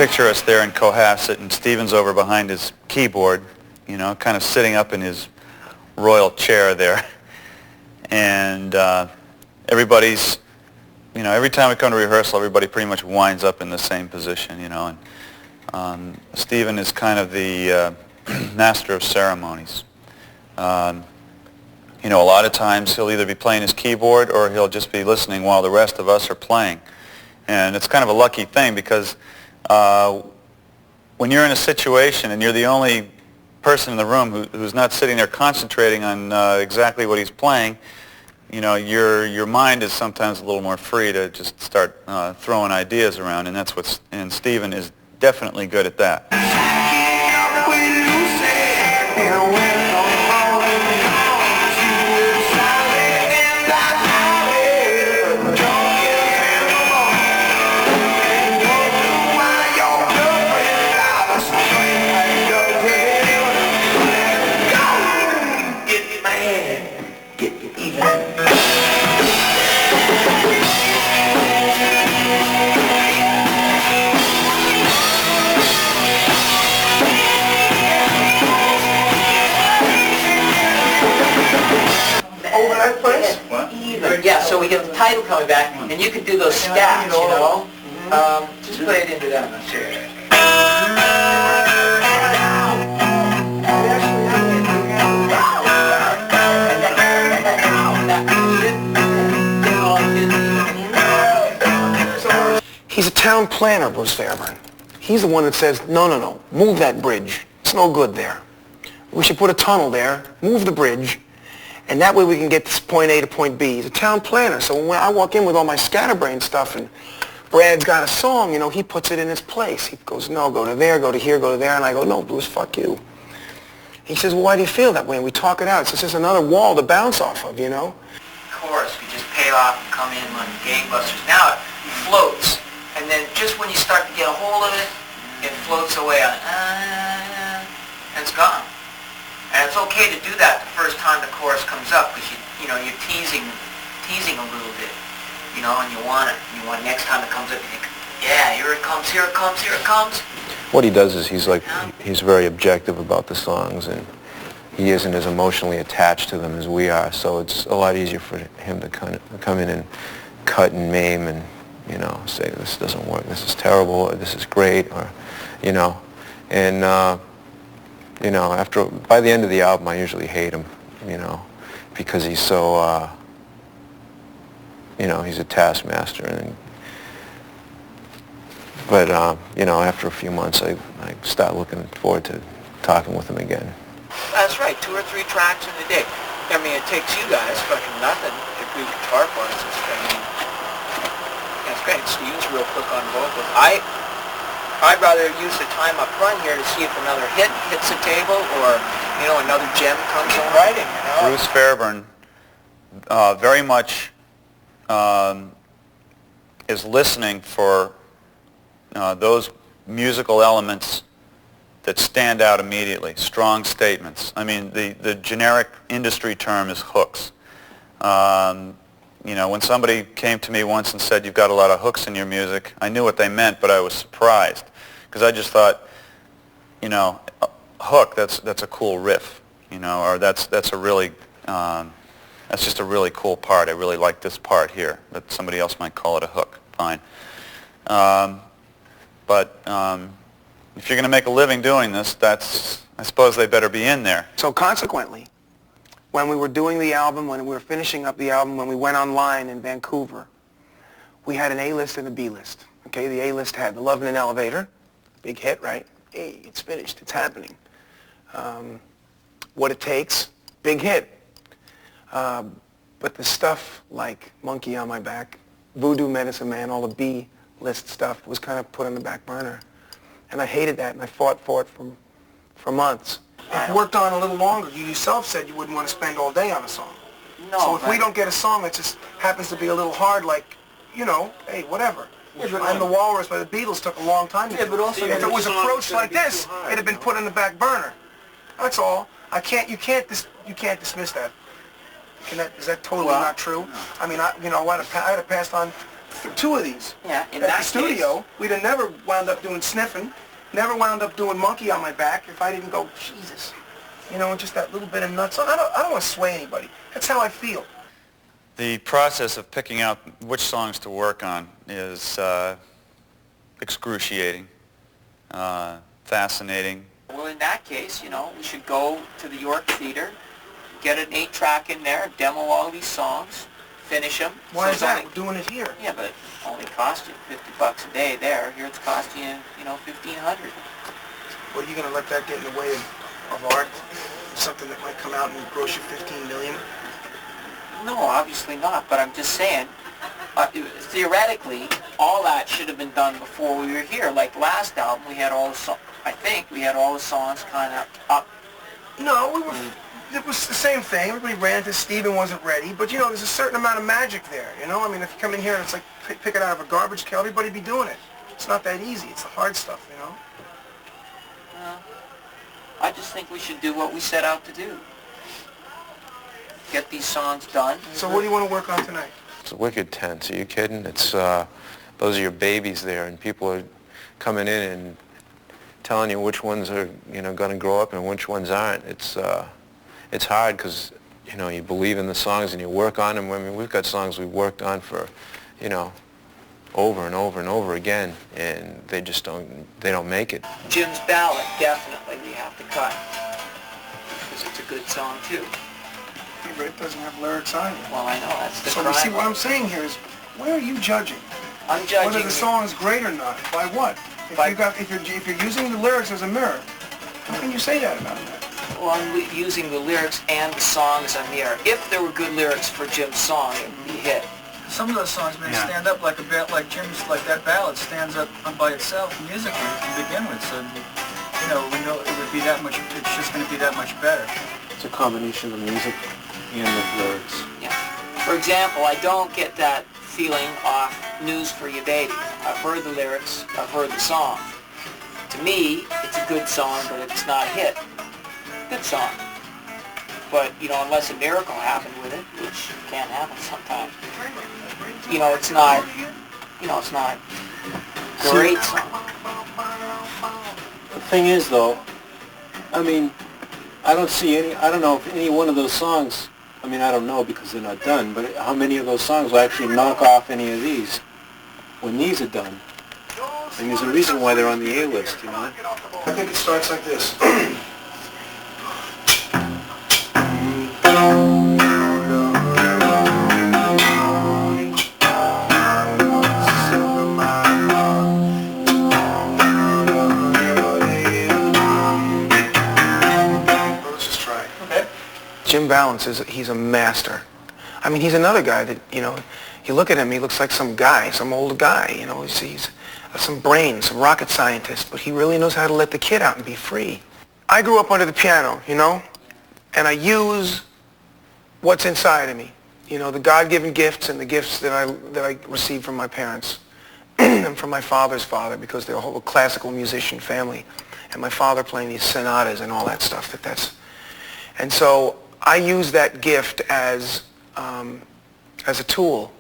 picture us there in Cohasset, and Steven's over behind his keyboard, you know, kind of sitting up in his royal chair there. And everybody's, you know, every time we come to rehearsal, everybody pretty much winds up in the same position, you know. And Steven is kind of the master of ceremonies. You know, a lot of times he'll either be playing his keyboard or he'll just be listening while the rest of us are playing. And it's kind of a lucky thing because when you're in a situation and you're the only person in the room who's not sitting there concentrating on exactly what he's playing, you know, your mind is sometimes a little more free to just start throwing ideas around, and and Steven is definitely good at that. Yeah, so we get the title coming back, and you can do those stats, you know. Just play it into that. He's a town planner, Bruce Fairburn. He's the one that says, no, move that bridge. It's no good there. We should put a tunnel there, move the bridge, and that way we can get to point A to point B. He's a town planner, so when I walk in with all my scatterbrain stuff and Brad's got a song, you know, he puts it in its place. He goes, no, go to there, go to here, go to there, and I go, no, Bruce, fuck you. He says, well, why do you feel that way? And we talk it out. It's just another wall to bounce off of, you know? Chorus, we just pay off and come in on gangbusters. Now it floats, and then just when you start to get a hold of it, it floats away on, and it's gone. And it's okay to do that the first time the chorus comes up because you know you're teasing a little bit, you know, and you want it. You want next time it comes up, you think, yeah, here it comes, here it comes, here it comes. What he does is he's very objective about the songs, and he isn't as emotionally attached to them as we are. So it's a lot easier for him to kind of come in and cut and maim and, you know, say this doesn't work, this is terrible, or this is great, or, you know, and. You know, by the end of the album, I usually hate him, you know, because he's so, you know, he's a taskmaster. But you know, after a few months, I start looking forward to talking with him again. That's right, 2 or 3 tracks in a day. I mean, it takes you guys fucking nothing to do guitar parts. I mean, that's great. Steve's real quick on vocals. I'd rather use the time up front here to see if another hit hits the table or, you know, another gem comes in writing, you know. Bruce Fairburn very much is listening for those musical elements that stand out immediately, strong statements. I mean, the generic industry term is hooks. You know, when somebody came to me once and said, you've got a lot of hooks in your music, I knew what they meant, but I was surprised. Because I just thought, you know, hook, that's a cool riff, you know, or that's a really, that's just a really cool part. I really like this part here. But somebody else might call it a hook. Fine. But if you're going to make a living doing this, I suppose they better be in there. So consequently, when we were doing the album, when we were finishing up the album, when we went online in Vancouver, we had an A-list and a B-list. Okay, the A-list had The Love in an Elevator, big hit, right? Hey, it's finished, it's happening. What It Takes, big hit. But the stuff like Monkey on My Back, Voodoo Medicine Man, all the B-list stuff was kind of put on the back burner. And I hated that, and I fought for it for months. If you worked on a little longer, you yourself said you wouldn't want to spend all day on a song. No. So if we don't get a song that just happens to be a little hard, like, you know, hey, whatever. I'm the Walrus by the Beatles took a long time to do. but also if it was approached like this, it'd have been put on the back burner. That's all. You can't dismiss that. Is that totally not true? I mean, you know, I'd have passed on two of these. Yeah, in at that the studio, we'd have never wound up doing sniffing, never wound up doing monkey on my back if I didn't go, Jesus. You know, just that little bit of nuts. I don't want to sway anybody. That's how I feel. The process of picking out which songs to work on is excruciating, fascinating. Well, in that case, you know, we should go to the York Theater, get an 8-track in there, demo all these songs, finish them. Why is that? We're doing it here. Yeah, but it only cost you $50 a day there. Here it's costing you, you know, $1,500. Well, you going to let that get in the way of art? Something that might come out and gross you $15 million? No, obviously not, but I'm just saying, theoretically, all that should have been done before we were here. Like last album, we had all the I think we had all the songs kind of up. No, it was the same thing. Everybody ran into Steven wasn't ready, but you know, there's a certain amount of magic there, you know? I mean, if you come in here and it's like pick it out of a garbage can, everybody be doing it. It's not that easy. It's the hard stuff, you know? I just think we should do what we set out to do. Get these songs done. So what do you want to work on tonight? It's wicked tense. Are you kidding? It's those are your babies there, and people are coming in and telling you which ones are, you know, going to grow up and which ones aren't. It's hard because, you know, you believe in the songs and you work on them. I mean, we've got songs we've worked on for, you know, over and over and over again, and they just don't make it. Jim's ballad, definitely we have to cut, because it's a good song too. Yeah, but it doesn't have lyrics on it. Well, I know, that's the So crime. you see, what I'm saying here is, where are you judging? I'm judging whether the song is great or not. By what? If you're using the lyrics as a mirror, how can you say that about that? Well, I'm using the lyrics and the song as a mirror. If there were good lyrics for Jim's song, it would be a hit. Some of those songs may stand up like Jim's, like that ballad stands up by itself musically to begin with. So, you know, we know it would be that much. It's just going to be that much better. It's a combination of music and the lyrics. Yeah. For example, I don't get that feeling off News for Your Baby. I've heard the lyrics. I've heard the song. To me, it's a good song, but it's not a hit. Good song. But, you know, unless a miracle happened with it, which can happen sometimes, you know, it's not a great song. The thing is, though, I mean, I don't know if any one of those songs, I mean, I don't know because they're not done, but how many of those songs will actually knock off any of these when these are done? And there's a reason why they're on the A-list, you know? I think it starts like this. Jim Balance he's a master. I mean, he's another guy that, you know, you look at him, he looks like some guy, some old guy, you know, he's some brain, some rocket scientist, but he really knows how to let the kid out and be free. I grew up under the piano, you know, and I use what's inside of me, you know, the God-given gifts and the gifts that I received from my parents and from my father's father, because they're a whole classical musician family, and my father playing these sonatas and all that stuff. And so I use that gift as a tool.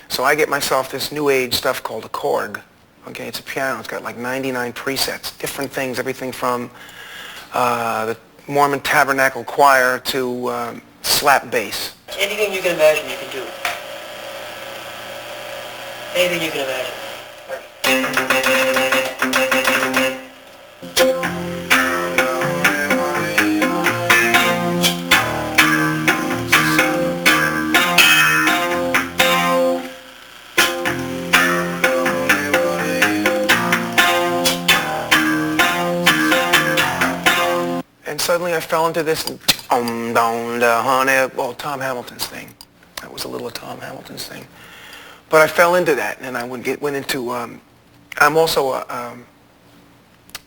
So I get myself this new age stuff called a Korg. Okay, it's a piano. It's got like 99 presets, different things, everything from the Mormon Tabernacle Choir to slap bass. Anything you can imagine, you can do. Anything you can imagine. Suddenly I fell into this down the honey, well, Tom Hamilton's thing. That was a little of Tom Hamilton's thing. But I fell into that, and I went into. I'm also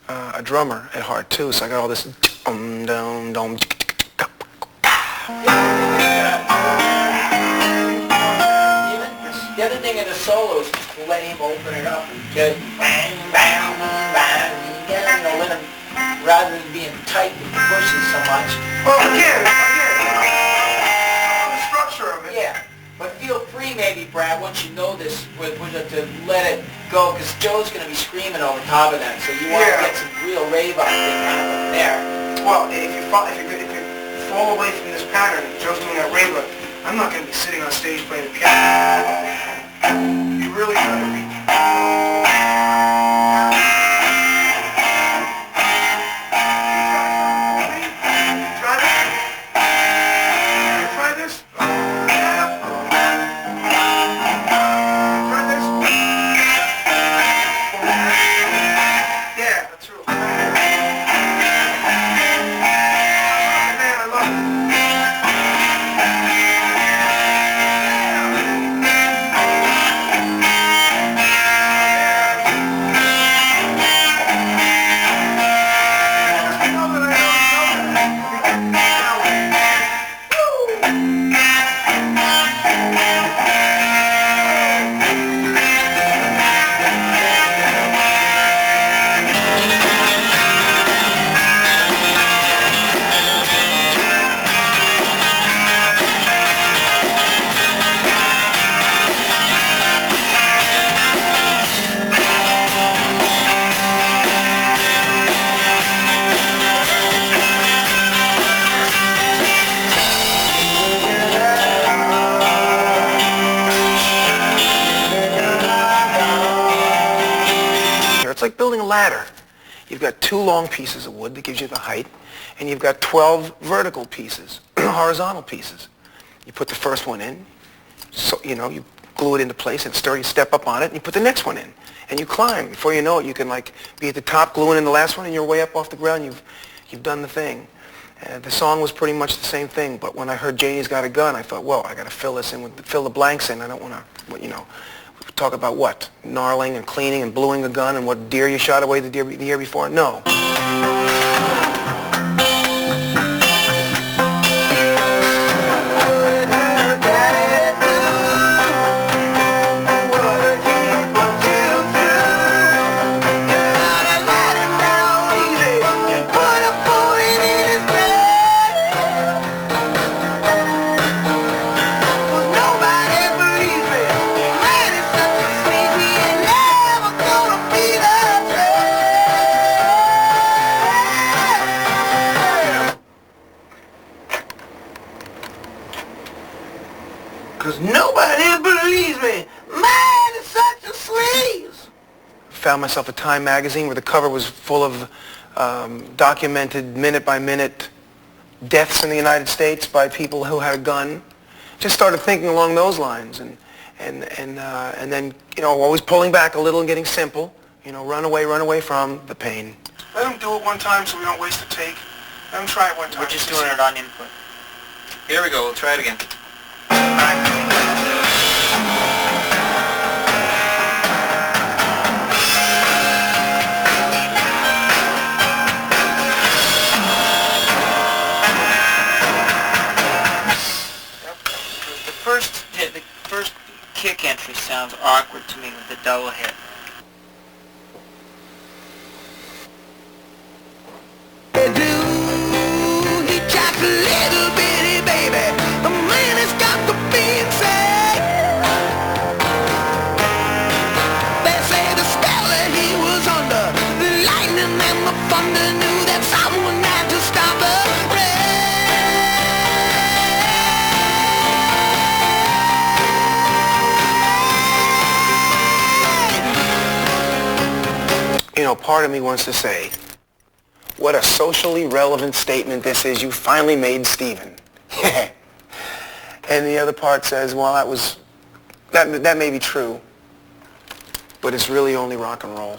a drummer at heart too, so I got all this down. The other thing in the solos is to let him open it up and get bang, bang, bang. You know, let him. Rather than being tight with the bushes so much. Well, again, the structure of it. Yeah, but feel free maybe, Brad. Brad, once you know this, to let it go, because Joe's going to be screaming over top of that, so you want to get some real rave out there. Well, if you fall away from this pattern, Joe's doing that rave, I'm not going to be sitting on stage playing the piano. You really got to be... It's like building a ladder. You've got 2 long pieces of wood that gives you the height, and you've got 12 vertical pieces, horizontal pieces. You put the first one in, so you glue it into place and you step up on it, and you put the next one in, and you climb. Before you know it, you can be at the top gluing in the last one, and you're way up off the ground. You've done the thing. The song was pretty much the same thing, but when I heard Janie's Got a Gun, I thought, whoa, I got to fill the blanks in. I don't want to, talk about what? Gnarling and cleaning and bluing a gun and what deer you shot away the year before? No. Because nobody believes me. Man is such a sleaze. Found myself a Time magazine where the cover was full of documented minute-by-minute deaths in the United States by people who had a gun. Just started thinking along those lines, and then always pulling back a little and getting simple. Run away from the pain. Let them do it one time so we don't waste the take. Let them try it one time. We're just doing it on input. Here we go. We'll try it again. The first kick entry sounds awkward to me with the double hit. Part of me wants to say, what a socially relevant statement this is. You finally made Stephen. And the other part says, well, that may be true, but it's really only rock and roll.